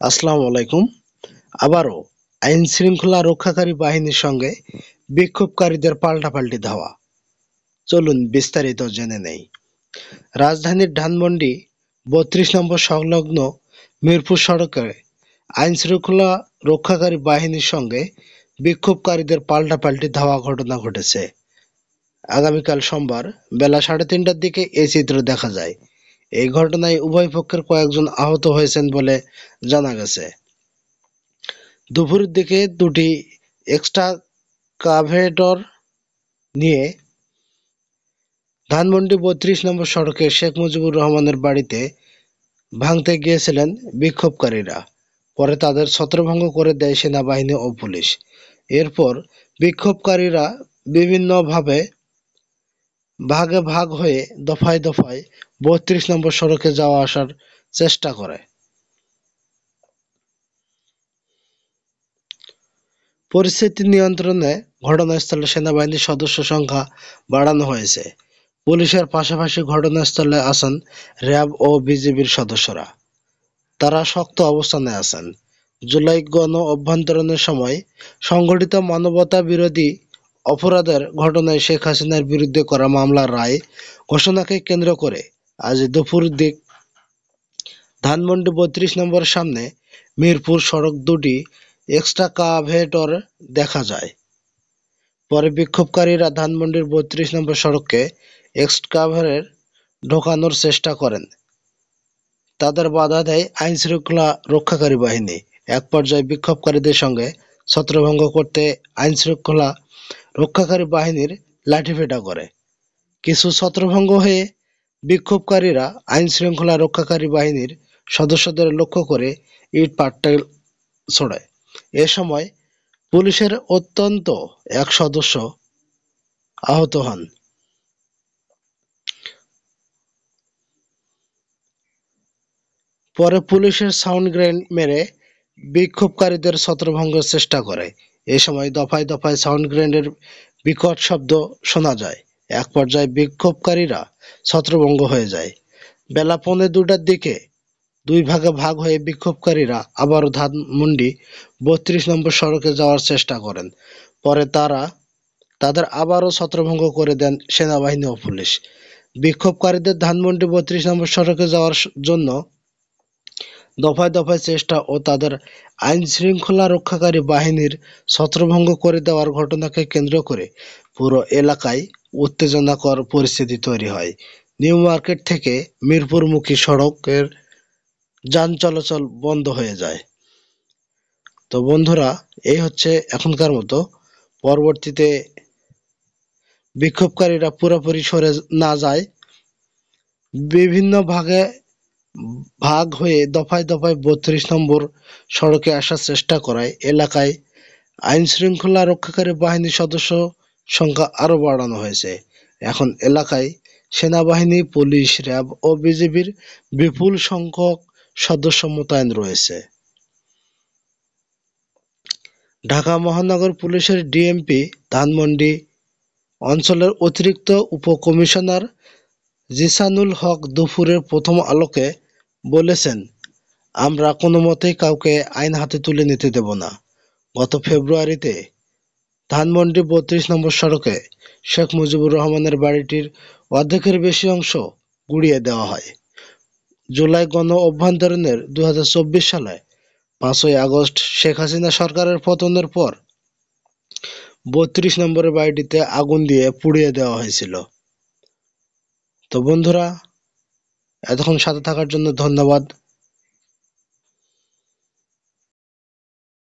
আসসালামু আলাইকুম। আবারও আইন শৃঙ্খলা রক্ষাকারী বাহিনীর সঙ্গে বিক্ষোভকারীদের পাল্টাপাল্টি ধাওয়া। চলুন বিস্তারিত জেনে নেই। রাজধানীর ধানমন্ডি ৩২ নম্বর সংলগ্ন মিরপুর সড়কে আইন শৃঙ্খলা রক্ষাকারী বাহিনীর সঙ্গে বিক্ষোভকারীদের পাল্টাপাল্টি ধাওয়া ঘটনা ঘটেছে। আগামীকাল সোমবার বেলা ৩:৩০টার দিকে এই চিত্র দেখা যায়। এই ঘটনায় উভয় পক্ষের কয়েকজন আহত হয়েছেন বলে জানা গেছে। দুপুরের দিকে দুটি এক্সকাভেটর নিয়ে ধানমন্ডি ৩২ নম্বর সড়কে শেখ মুজিবুর রহমানের বাড়িতে ভাঙতে গিয়েছিলেন বিক্ষোভকারীরা। পরে তাদের ছত্রভঙ্গ করে দেয় সেনাবাহিনী ও পুলিশ। এরপর বিক্ষোভকারীরা বিভিন্নভাবে ভাগে ভাগ হয়ে দফায় দফায় ৩২ নম্বর সড়কে যাওয়া আসার চেষ্টা করে। পরিস্থিতি নিয়ন্ত্রণে ঘটনাস্থলে সেনাবাহিনীর সদস্য সংখ্যা বাড়ানো হয়েছে। পুলিশের পাশাপাশি ঘটনাস্থলে আছেন র্যাব ও বিজিবির সদস্যরা। তারা শক্ত অবস্থানে আছেন। জুলাই গণ অভ্যুত্থানের সময় সংগঠিত মানবতা বিরোধী অপরাধের ঘটনায় শেখ হাসিনার বিরুদ্ধে করা মামলার রায় ঘোষণাকে কেন্দ্র করে আজ দুপুর দিক ধানমন্ডি ৩২ নম্বরের সামনে মিরপুর সড়ক দুটি এক্সকাভেটর দেখা যায়। পরে বিক্ষোভকারীরা ধানমন্ডির ৩২ নম্বর সড়কে এক্সকাভেটর ঢোকানোর চেষ্টা করেন। তাদের বাধা দেয় আইনশৃঙ্খলা রক্ষাকারী বাহিনী। এক পর্যায়ে বিক্ষোভকারীদের সঙ্গে ছত্রভঙ্গ করতে আইনশৃঙ্খলা রক্ষাকারী বাহিনীর লাঠিপেটা করে। কিছু ছত্রভঙ্গ হয়ে বিক্ষোভকারীরা আইনশৃঙ্খলা রক্ষাকারী বাহিনীর সদস্যদের লক্ষ্য করে ইট পাটকেল ছোড়ে। এ সময় পুলিশের অত্যন্ত এক সদস্য আহত হন। পরে পুলিশের সাউন্ড গ্রেনেড মেরে বিক্ষোভকারীদের ছত্রভঙ্গের চেষ্টা করে। এ সময় দফায় দফায় সাউন্ড গ্রেনেডের বিকট শব্দ শোনা যায়। এক পর্যায়ে বিক্ষোভকারীরা ছত্রভঙ্গ হয়ে যায়। বেলা ১:২টার দিকে দুই ভাগে ভাগ হয়ে বিক্ষোভকারীরা আবারও ধানমন্ডি ৩২ নম্বর সড়কে যাওয়ার চেষ্টা করেন। পরে তাদের আবারও ছত্রভঙ্গ করে দেন সেনাবাহিনী ও পুলিশ। বিক্ষোভকারীদের ধানমন্ডি ৩২ নম্বর সড়কে যাওয়ার জন্য দফায় দফায় চেষ্টা ও তাদের আইনশৃঙ্খলা রক্ষাকারী বাহিনীর ছত্রভঙ্গ করে দেওয়ার ঘটনাকে কেন্দ্র করে পুরো এলাকায় উত্তেজনাকর পরিস্থিতি তৈরি হয়। নিউ মার্কেট থেকে মিরপুরমুখী সড়কের যান চলাচল বন্ধ হয়ে যায়। তো বন্ধুরা, এই হচ্ছে এখনকার মতো। পরবর্তীতে বিক্ষোভকারীরা পুরোপুরি সরে না যায়, বিভিন্ন ভাগ হয়ে দফায় দফায় ৩২ নম্বর সড়কে আসার চেষ্টা করায় এলাকায় আইনশৃঙ্খলা রক্ষাকারী বাহিনীর সদস্য সংখ্যা আরও বাড়ানো হয়েছে। এখন এলাকায় সেনাবাহিনী, পুলিশ, র্যাব ও বিজিবির বিপুল সংখ্যক সদস্য মোতায়েন রয়েছে। ঢাকা মহানগর পুলিশের ডিএমপি ধানমন্ডি অঞ্চলের অতিরিক্ত উপকমিশনার জিসানুল হক দুপুরের প্রথম আলোকে বলেছেন, আমরা কোনোমতেই কাউকে আইন হাতে তুলে নিতে দেব না। গত ফেব্রুয়ারিতে ধানমন্ডি ৩২ নম্বর সড়কে শেখ মুজিবুর রহমানের বাড়িটির অর্ধেকের বেশি অংশ গুঁড়িয়ে দেওয়া হয়। জুলাই গণ অভ্যুত্থানের ২০২৪ সালে ৫ই আগস্ট শেখ হাসিনা সরকারের পতনের পর ৩২ নম্বরের বাড়িটিতে আগুন দিয়ে পুড়িয়ে দেওয়া হয়েছিল। তো বন্ধুরা, এতক্ষণ সাথে থাকার জন্য ধন্যবাদ।